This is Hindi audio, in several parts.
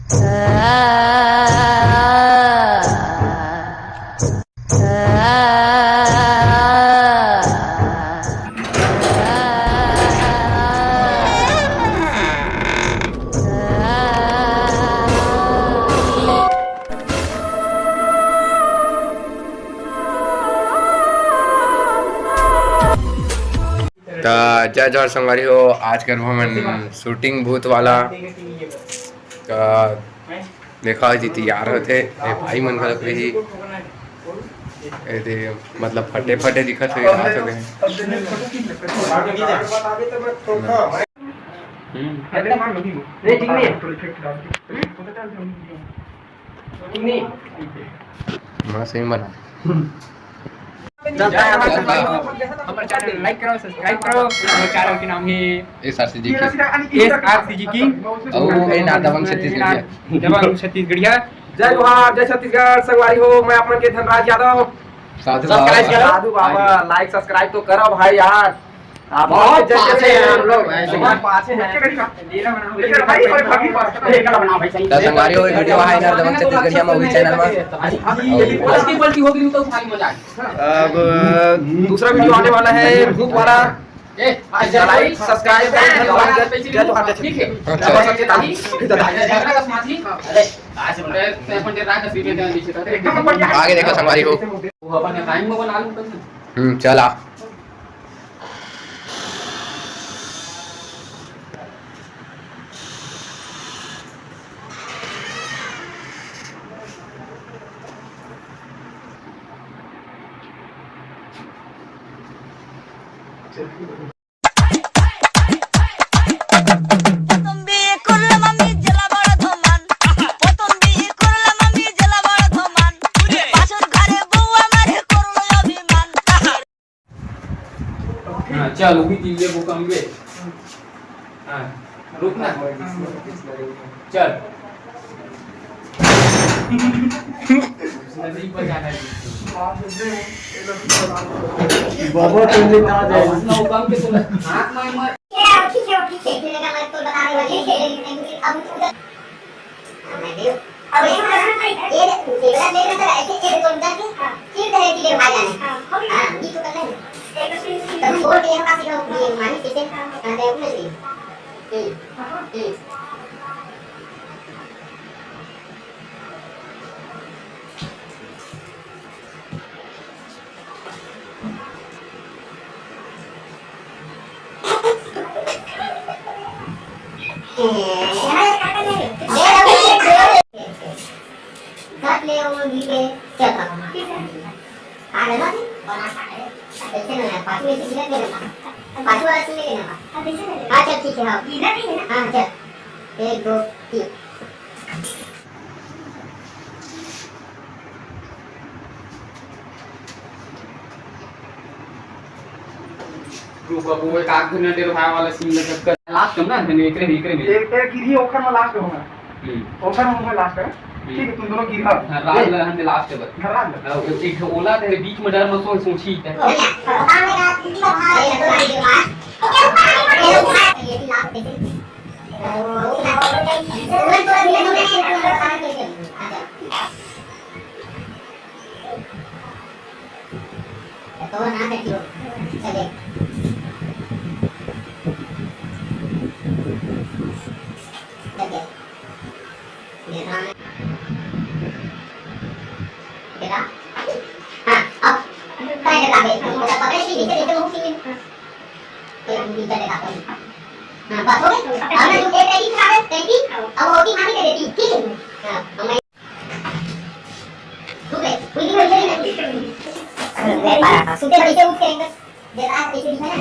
तो जय जोहर संगवारी हो। आज कर हम शूटिंग भूत वाला तो देखा जी तैयार होते भाई मन घलक रही मतलब फटे फटे दिखत हुई रात हो गए। सही बना हमारे चैनल लाइक करो, सब्सक्राइब करो। हमारे चैनल के नाम है एसआरसीजी की और ए नादवंग छत्तीसगढ़िया दबंग छत्तीसगढ़िया। जय जोहार, जय छत्तीसगढ़ संगवारी हो। मैं अपन के धनराज यादव। साधु बाबा लाइक सब्सक्राइब तो करो भाई यार। आप बहुत जैसे हैं हम लोग पाछे हैं। संगवारी हो वीडियो है नादवंग छत्तीसगढ़िया मूवी चैनल में पलटी हो गई तो भाई मजा। अब दूसरा वीडियो आने वाला है भूत वाला। लाइक सब्सक्राइब ठीक है। आगे देखो संगवारी हो। चला चलो भी तीन वो कम गए। हाँ रुकना चल नदी पर जाना है बाबा तुमने कहा जाए ना कम के तो हाथ में मत ठीक खेलने का मैं तो बता रही हूं खेलने अब अब ये देवरा ले रहा है ऐसे तो उधर के फिर तरह की भाई जाने हां ये तो करना है तो छोड़ के का सिर्फ ये मानी किसे आते हैं नहीं एक दो तीन वो एक आग ने डेर भाई वाला सीन में कर लास्ट ना ने एकरे में एक गिरी ओखर में लास्ट होगा ओखर में लास्ट है ठीक है। तुम दोनों गिरी रात में हम लास्ट है रात एक ओला तेरे बीच में डर में सोची है तो ना देखियो चले चले देखा देखा हां अब काय लगा दे पकड़ ली नीचे वो सीन तो नीचे देखा हां बस हो गया अब ना एक रेडी खा है रेडी अब होती मानी दे देती ठीक है हां हमें ठीक है पूरी हो गई ले पारा सुते नीचे उठ के जरा ऐसे दिखा ना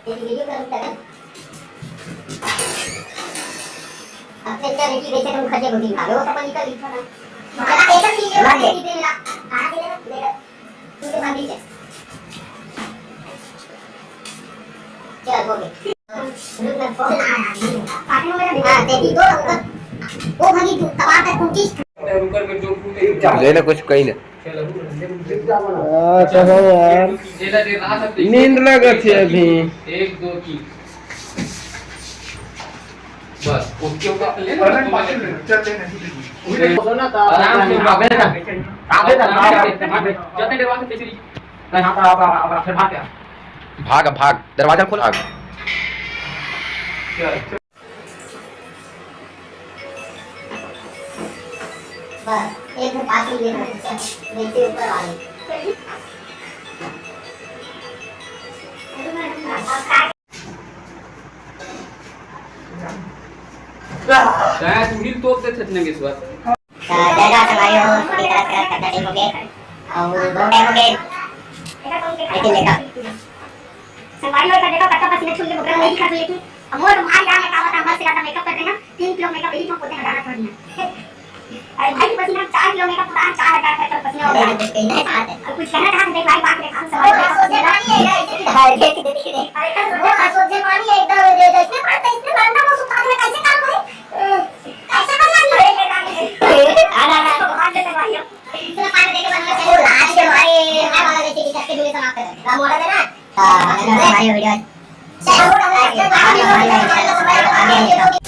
एक वीडियो करूं तक अब से क्या रेडी वैसे तुम खजे होती खा लो तो अपन निकल लिखा ना जरा एक चीज है रेडी पे मिला खा के ले तुझे बांधी है चल हो गया रुक मैं फोन आ रहा पानी में हां दे दी दो वो भागी तू तवा तक कुटी रुकर के जो फूटे लेना कुछ कहीं ना चलो यार नींद लगत है अभी 1 2 3 बस उसके ऊपर ले लो अरे पाकिट ले चल ले नहीं आराम से आगे जा जतने देर वास्ते तेरी यहाँ पर आप फिर भाग गया भाग भाग दरवाजा खोल भाग बस एक में पाकिट ले नीचे ऊपर वाले शायद मिल तो ते छटने के स्वाद जगह चलाए हो थोड़ी तरह तरह करना ठीक हो गए और दो टाइम हो गए लेकिन देखा संगवारी होता देखो कच्चा पसीना छूट के बगल नहीं खा लेती अब मोर तुम्हारी जान में कावा था बस से ज्यादा मेकअप करते हैं 3 किलो मेकअप एक में पोते हटाना छोड़ना अरे भाई पसीना 4 किलो मेकअप पुराना 4000 का पसीना हो गया नहीं चाहते अब कुछ कहना चाहते देख भाई बात रे खान समझ सोचे मानी है हां देख अरे कर वो सोचे मानी है एकदम दे दे इसने पड़ता इसने बनना वो सुता में कैसे काम करे कैसे करना आना ना तो हाथ से भाई इतना पानी देके बनना चाहिए लाज के मारे मैं वाला जैसे कि सबके दूर समाप्त कर राम मोड़ा देना हां भाई वीडियो चलो आगे